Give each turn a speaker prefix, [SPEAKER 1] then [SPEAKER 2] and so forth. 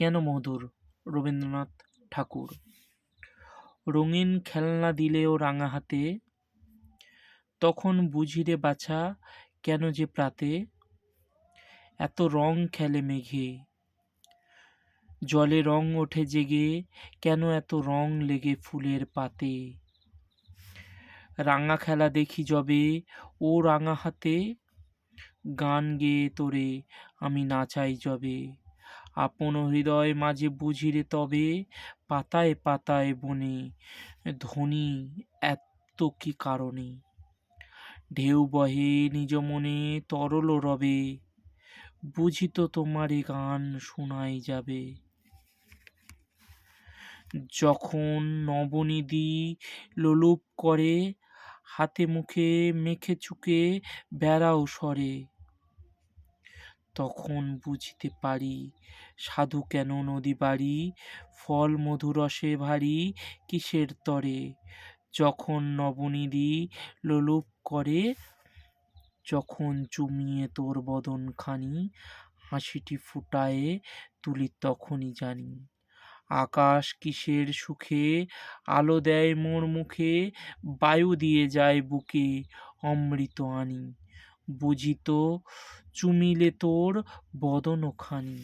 [SPEAKER 1] কেন মধুর? রবীন্দ্রনাথ ঠাকুর। রঙিন খেলনা দিলেও রাঙা হাতে, তখন বুঝি রে বাছা কেন যে প্রাতে এত রং খেলে মেঘে, জলে রং ওঠে জেগে, কেন এত রং লেগে ফুলের পাতে। রাঙা খেলা দেখি যবে ও রাঙা হাতে, গান গেয়ে তোরে আমি নাচাই যবে, আপন হৃদয় মাঝে বুঝি রে তবে, পাতায় পাতায় বনে ধ্বনি এত কি কারণে। ঢেউ বহে নিজ মনে তরল রবে, বুঝি তো তোমারে গান শোনাই যাবে। যখন নবনিধি লোলুপ করে, হাতে মুখে মেখে চুকে বেড়াও সরে, তখন বুঝিতে পারি সাধু কেন নদী বাড়ি, ফল মধুরসে ভারী কিসের তরে। যখন নবনিধি লোলুপ করে, যখন চুমিয়ে তোর বদন খানি, হাসিটি ফুটায়ে তুলি তখনই জানি। আকাশ কিসের সুখে আলো দেয় মোর মুখে, বায়ু দিয়ে যায় বুকে অমৃত আনি, বুঝি তো চুমিলে তোর বদন খানি।